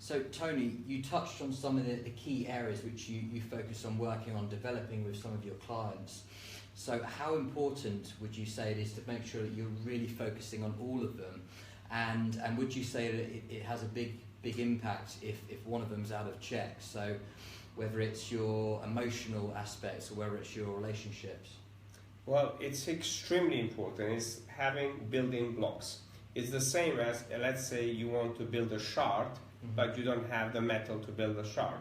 So Tony, you touched on some of the key areas which you focus on working on developing with some of your clients. So how important would you say it is to make sure that you're really focusing on all of them? And would you say that it has a big impact if one of them's out of check? So whether it's your emotional aspects or whether it's your relationships? Well, it's extremely important. It's having building blocks. It's the same as, let's say you want to build a shard, but you don't have the metal to build the shard.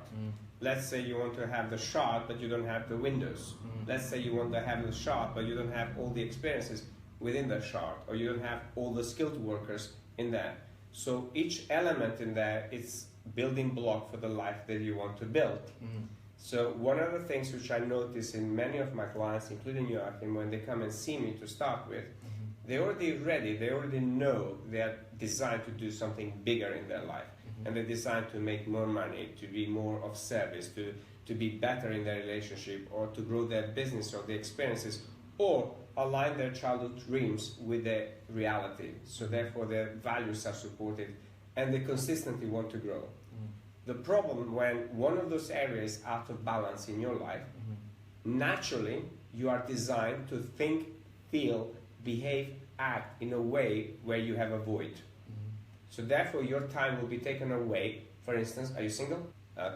Let's say you want to have the shard, but you don't have the windows. Let's say you want to have the shard, but you don't have all the experiences within the shard, or you don't have all the skilled workers in there. So each element in there is building block for the life that you want to build. So one of the things which I notice in many of my clients, including Joachim, when they come and see me to start with, they're already ready, they already know they're designed to do something bigger in their life. And they're designed to make more money, to be more of service, to be better in their relationship, or to grow their business or their experiences, or align their childhood dreams with their reality. So therefore their values are supported and they consistently want to grow. The problem when one of those areas is out of balance in your life, naturally you are designed to think, feel, behave, act in a way where you have a void. So therefore your time will be taken away. For instance, are you single?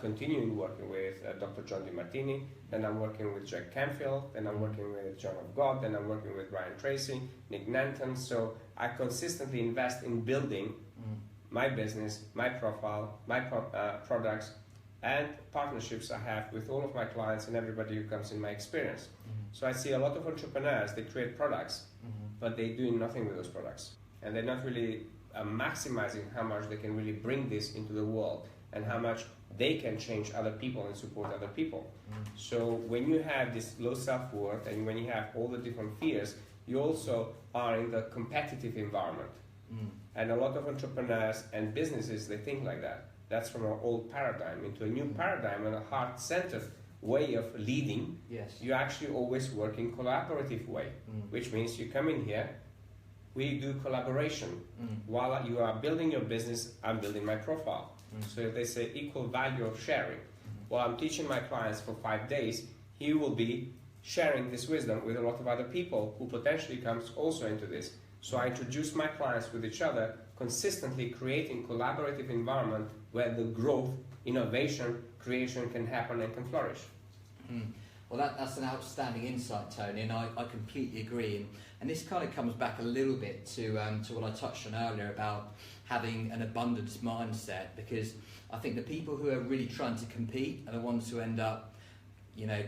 Continuing working with Dr. John DiMartini, then I'm working with Jack Canfield, then I'm working with John of God, then I'm working with Brian Tracy, Nick Nanton. So I consistently invest in building my business, my profile, my products, and partnerships I have with all of my clients and everybody who comes in my experience. So I see a lot of entrepreneurs, they create products, but they do nothing with those products. And they're not really maximizing how much they can really bring this into the world and how much they can change other people and support other people. So when you have this low self-worth and when you have all the different fears, you also are in the competitive environment. And a lot of entrepreneurs and businesses, they think like that. That's from an old paradigm into a new paradigm and a heart-centered way of leading. You actually always work in collaborative way, which means you come in here, we do collaboration. While you are building your business, I'm building my profile. So they say equal value of sharing. While I'm teaching my clients for 5 days, he will be sharing this wisdom with a lot of other people who potentially comes also into this. So I introduce my clients with each other, consistently creating collaborative environment where the growth, innovation, creation can happen and can flourish. Well, that's an outstanding insight, Tony, and I completely agree. And this kind of comes back a little bit to what I touched on earlier about having an abundance mindset, because I think the people who are really trying to compete are the ones who end up,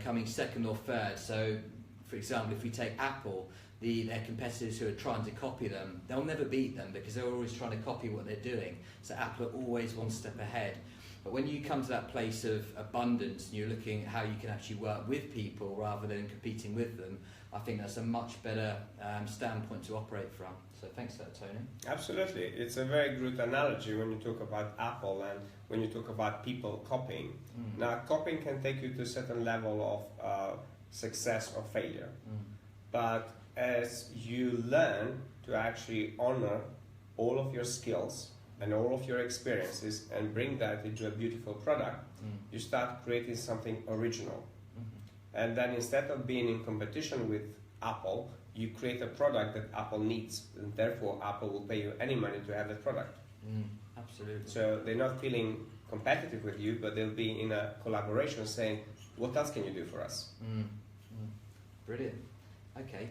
coming second or third. So, for example, if we take Apple, their competitors who are trying to copy them, they'll never beat them because they're always trying to copy what they're doing. So Apple are always one step ahead. But when you come to that place of abundance and you're looking at how you can actually work with people rather than competing with them, I think that's a much better standpoint to operate from. So thanks for that, Tony. Absolutely. It's a very good analogy when you talk about Apple and when you talk about people copying. Now, copying can take you to a certain level of success or failure. But as you learn to actually honor all of your skills and all of your experiences and bring that into a beautiful product, you start creating something original. And then instead of being in competition with Apple, you create a product that Apple needs, and therefore Apple will pay you any money to have that product. Absolutely. So they're not feeling competitive with you, but they'll be in a collaboration saying, what else can you do for us? Brilliant. Okay.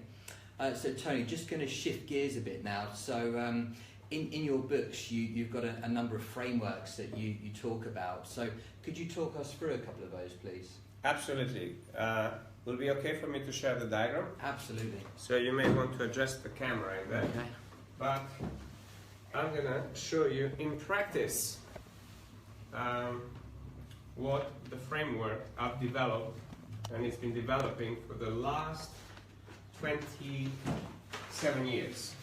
So Tony, just going to shift gears a bit now. So in your books, you've got a number of frameworks that you talk about. So could you talk us through a couple of those, please? Absolutely. Will it be okay for me to share the diagram? Absolutely. So you may want to adjust the camera in there. Okay. But I'm going to show you in practice what the framework I've developed, and it's been developing for the last 27 years.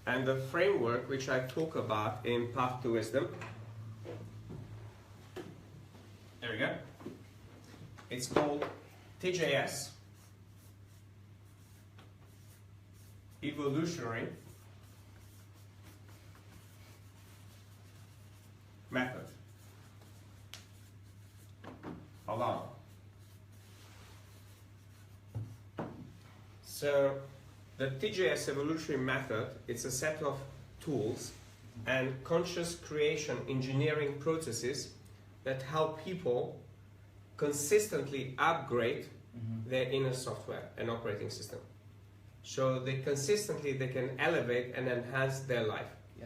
And the framework which I talk about in Path to Wisdom, there we go, it's called TJS, Evolutionary method. Alarm. So the TJS evolutionary method, it's a set of tools and conscious creation engineering processes that help people consistently upgrade their inner software and operating system. So they can elevate and enhance their life. Yeah.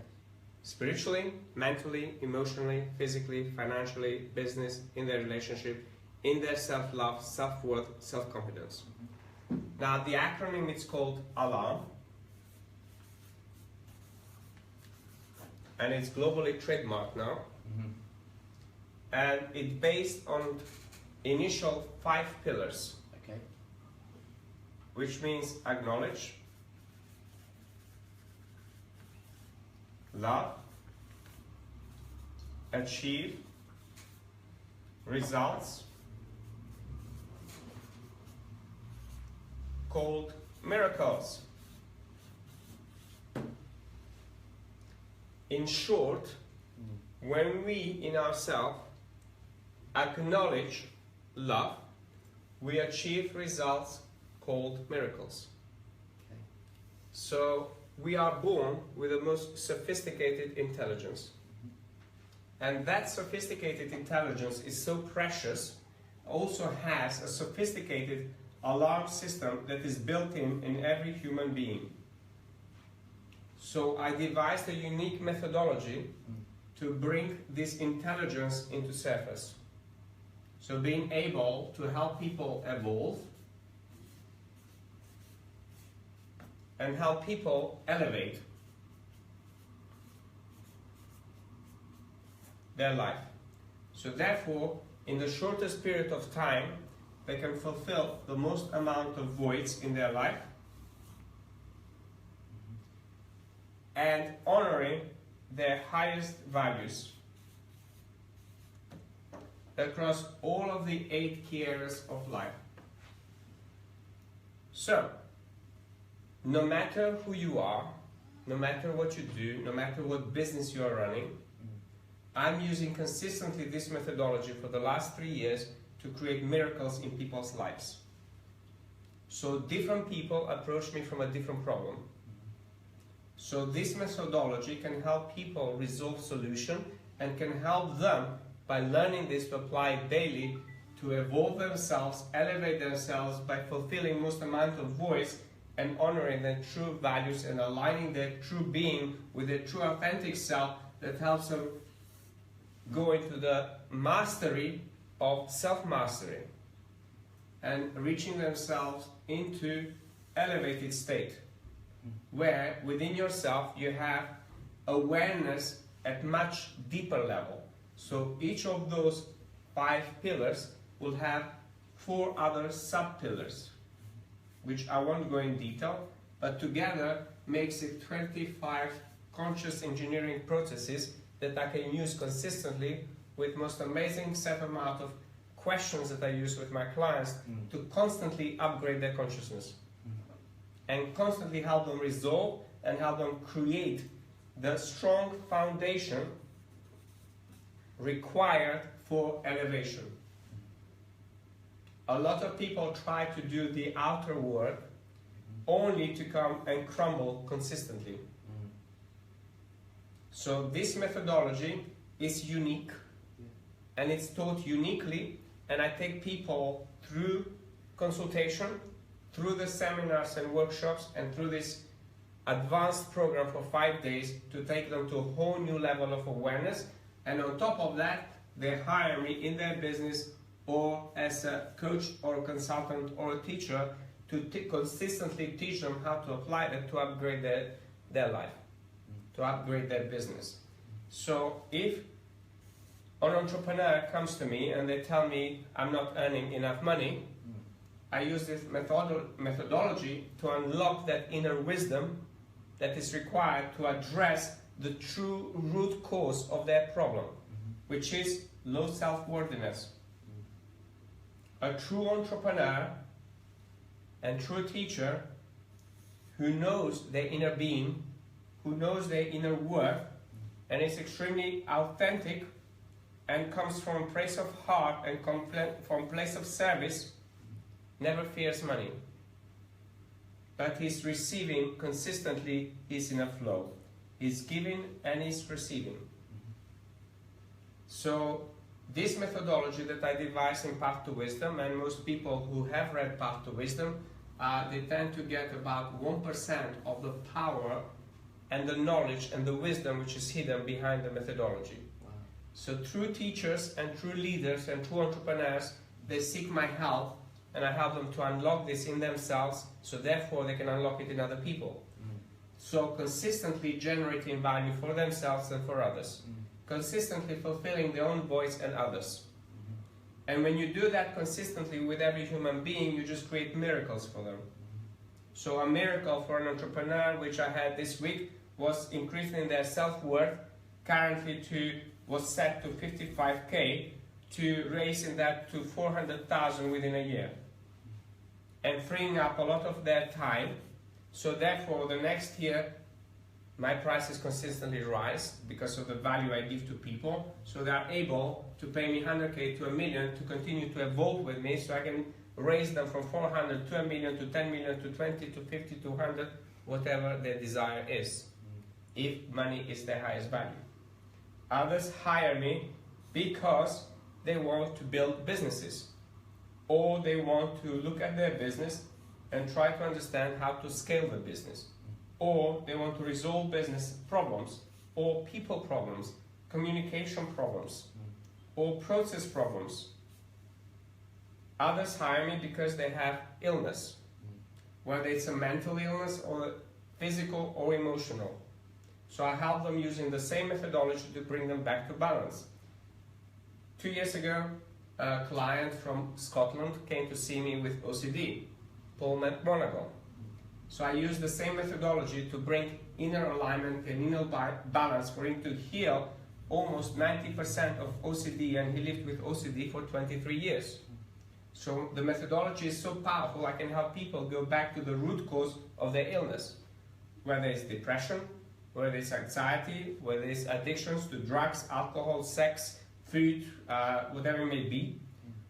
Spiritually, mentally, emotionally, physically, financially, business, in their relationship, in their self-love, self-worth, self-confidence. Now the acronym, it's called ALARM, and it's globally trademarked now, and it's based on initial 5 pillars, Okay. which means acknowledge, love, achieve, results, called miracles. In short, when we in ourselves acknowledge love, we achieve results called miracles. Okay. So we are born with the most sophisticated intelligence. And that sophisticated intelligence is so precious, also has a sophisticated alarm system that is built in every human being. So I devised a unique methodology to bring this intelligence into surface. So being able to help people evolve and help people elevate their life. So therefore, in the shortest period of time, they can fulfill the most amount of voids in their life and honoring their highest values across all of the 8 key areas of life. So, no matter who you are, no matter what you do, no matter what business you are running, I'm using consistently this methodology for the last 3 years to create miracles in people's lives. So different people approach me from a different problem. So this methodology can help people resolve solution and can help them by learning this to apply it daily to evolve themselves, elevate themselves by fulfilling most amount of voice and honoring their true values and aligning their true being with their true authentic self that helps them go into the mastery of self-mastery and reaching themselves into elevated state where within yourself you have awareness at much deeper level. So each of those 5 pillars will have 4 other sub-pillars, which I won't go in detail, but together makes it 25 conscious engineering processes that I can use consistently with most amazing set amount of questions that I use with my clients to constantly upgrade their consciousness and constantly help them resolve and help them create the strong foundation required for elevation. A lot of people try to do the outer work only to come and crumble consistently. So this methodology is unique and it's taught uniquely, and I take people through consultation, through the seminars and workshops, and through this advanced program for 5 days to take them to a whole new level of awareness. And on top of that, they hire me in their business or as a coach or a consultant or a teacher to consistently teach them how to apply that to upgrade their life, to upgrade their business. So if an entrepreneur comes to me and they tell me I'm not earning enough money, I use this methodology to unlock that inner wisdom that is required to address the true root cause of their problem, which is low self-worthiness. A true entrepreneur and true teacher who knows their inner being, who knows their inner worth, and is extremely authentic and comes from a place of heart and from a place of service never fears money. But he's receiving consistently, he's in a flow. He's giving and he's receiving. So this methodology that I devised in Path to Wisdom, and most people who have read Path to Wisdom, they tend to get about 1% of the power and the knowledge and the wisdom which is hidden behind the methodology. Wow. So true teachers and true leaders and true entrepreneurs, they seek my help, and I help them to unlock this in themselves, so therefore they can unlock it in other people. So consistently generating value for themselves and for others. Consistently fulfilling their own voice and others. And when you do that consistently with every human being, you just create miracles for them. So a miracle for an entrepreneur, which I had this week, was increasing their self-worth, currently was set to 55K, to raising that to 400,000 within a year. And freeing up a lot of their time. So therefore, the next year, my prices consistently rise because of the value I give to people. So they are able to pay me 100K to $1 million to continue to evolve with me, so I can raise them from 400 to $1 million to 10 million to 20 to 50 to 100, whatever their desire is, if money is their highest value. Others hire me because they want to build businesses, or they want to look at their business and try to understand how to scale the business, or they want to resolve business problems, or people problems, communication problems, or process problems. Others hire me because they have illness, whether it's a mental illness or physical or emotional. So I help them using the same methodology to bring them back to balance. 2 years ago, a client from Scotland came to see me with OCD, Paul McMonagle. So I use the same methodology to bring inner alignment and inner balance for him to heal almost 90% of OCD, and he lived with OCD for 23 years. So the methodology is so powerful, I can help people go back to the root cause of their illness, whether it's depression, whether it's anxiety, whether it's addictions to drugs, alcohol, sex, food, whatever it may be,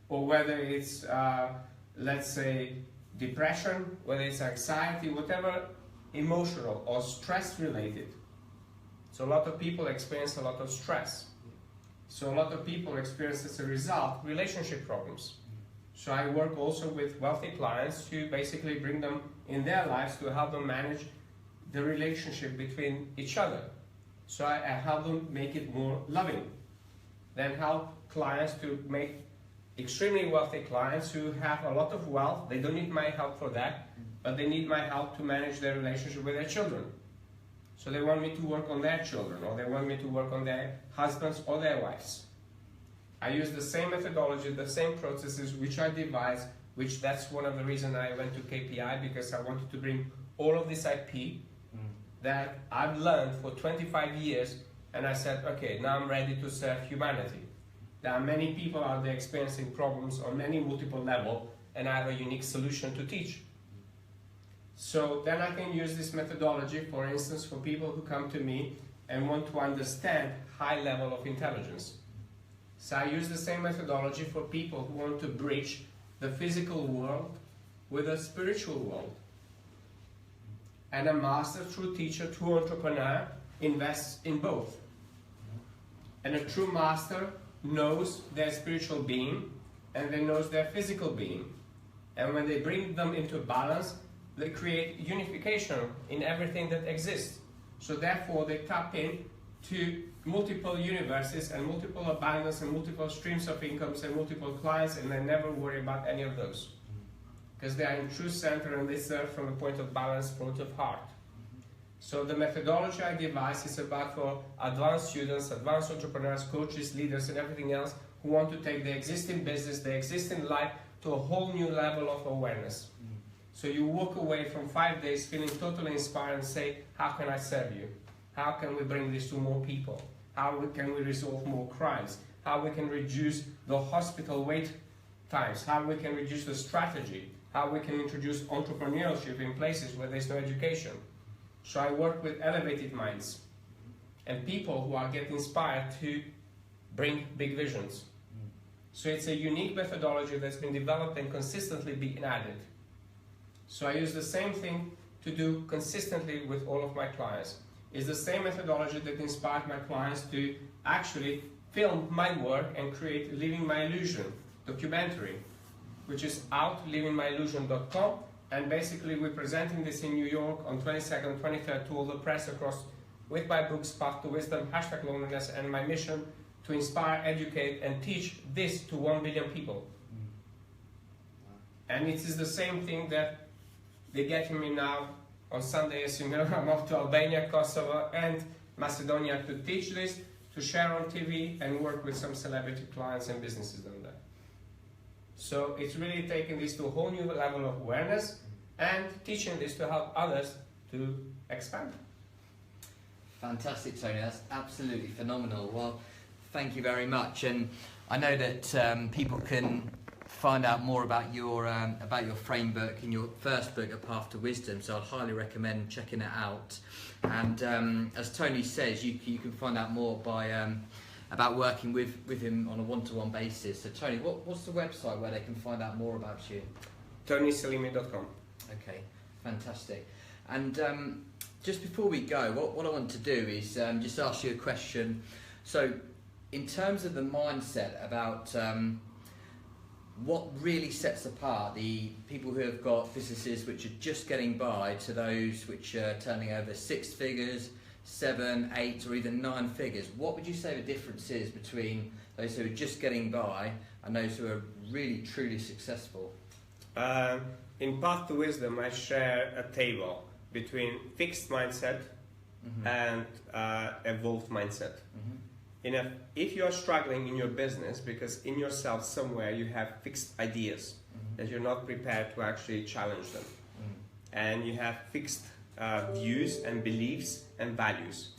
or whether it's, let's say, depression, whether it's anxiety, whatever emotional or stress related. So a lot of people experience a lot of stress. So a lot of people experience as a result relationship problems. So I work also with wealthy clients to basically bring them in their lives to help them manage the relationship between each other. So I help them make it more loving. Then help clients to make extremely wealthy clients who have a lot of wealth. They don't need my help for that, but they need my help to manage their relationship with their children. So they want me to work on their children, or they want me to work on their husbands or their wives. I use the same methodology, the same processes which I devised, which that's one of the reasons I went to KPI, because I wanted to bring all of this IP that I've learned for 25 years, and I said, okay, now I'm ready to serve humanity. There are many people out there experiencing problems on many multiple levels, and I have a unique solution to teach. So then I can use this methodology, for instance, for people who come to me and want to understand high level of intelligence. So I use the same methodology for people who want to bridge the physical world with a spiritual world. And a master, true teacher, true entrepreneur invests in both. And a true master knows their spiritual being and they knows their physical being. And when they bring them into balance, they create unification in everything that exists. So therefore they tap in to multiple universes and multiple abundance and multiple streams of incomes and multiple clients, and they never worry about any of those. Because they are in true center and they serve from a point of balance, point of heart. So the methodology I devised is about for advanced students, advanced entrepreneurs, coaches, leaders, and everything else who want to take their existing business, their existing life to a whole new level of awareness. So you walk away from 5 days feeling totally inspired and say, how can I serve you? How can we bring this to more people? How can we resolve more crimes? How we can reduce the hospital wait times? How we can reduce the strategy? How we can introduce entrepreneurship in places where there's no education? So I work with elevated minds and people who are getting inspired to bring big visions. So it's a unique methodology that's been developed and consistently being added. So I use the same thing to do consistently with all of my clients. It's the same methodology that inspired my clients to actually film my work and create Living My Illusion documentary, which is out, livingmyillusion.com. And basically we're presenting this in New York on 22nd, 23rd to all the press across with my books, Path to Wisdom, #Loneliness, and my mission to inspire, educate, and teach this to 1 billion people. And it is the same thing that they're getting me now on Sunday, as you know. I'm off to Albania, Kosovo, and Macedonia to teach this, to share on TV, and work with some celebrity clients and businesses down there. So it's really taking this to a whole new level of awareness and teaching this to help others to expand. Fantastic, Tony. That's absolutely phenomenal. Well, thank you very much. And I know that people can find out more about your framework in your first book, A Path to Wisdom. So I'd highly recommend checking it out. And as Tony says, you can find out more by about working with him on a one-to-one basis. So Tony, what's the website where they can find out more about you? TonySelimi.com. Okay, fantastic. And just before we go, what I want to do is just ask you a question. So in terms of the mindset about what really sets apart the people who have got businesses which are just getting by to those which are turning over 6 figures, 7, 8 or even 9 figures, what would you say the difference is between those who are just getting by and those who are really truly successful? In Path to Wisdom, I share a table between fixed mindset and evolved mindset. If you are struggling in your business because in yourself somewhere you have fixed ideas that you're not prepared to actually challenge them, and you have fixed views and beliefs and values.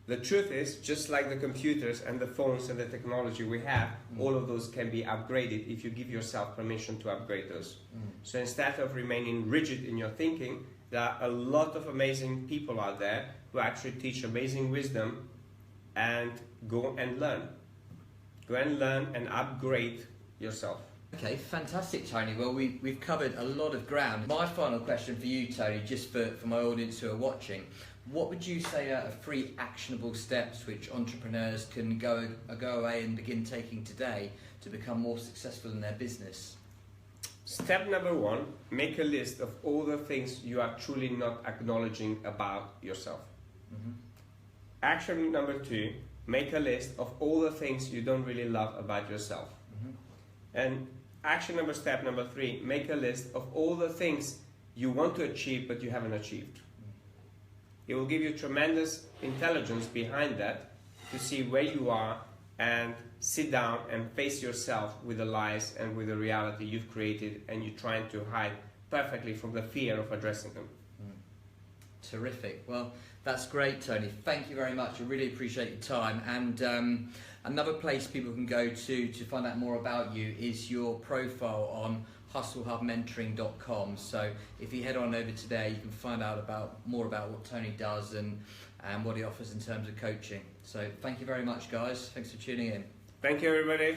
The truth is, just like the computers and the phones and the technology we have, all of those can be upgraded if you give yourself permission to upgrade those. So instead of remaining rigid in your thinking, there are a lot of amazing people out there who actually teach amazing wisdom, and go and learn. Go and learn and upgrade yourself. Okay, fantastic, Tony. Well, we've covered a lot of ground. My final question for you, Tony, just for my audience who are watching, what would you say are 3 actionable steps which entrepreneurs can go away and begin taking today to become more successful in their business? Step number 1, make a list of all the things you are truly not acknowledging about yourself. Action number 2, make a list of all the things you don't really love about yourself. And step number 3, make a list of all the things you want to achieve but you haven't achieved. It will give you tremendous intelligence behind that to see where you are and sit down and face yourself with the lies and with the reality you've created and you're trying to hide perfectly from the fear of addressing them. Terrific. Well, that's great, Tony. Thank you very much. I really appreciate your time. And another place people can go to find out more about you is your profile on hustlehubmentoring.com. So if you head on over today, you can find out more about what Tony does and what he offers in terms of coaching. So thank you very much, guys. Thanks for tuning in. Thank you, everybody.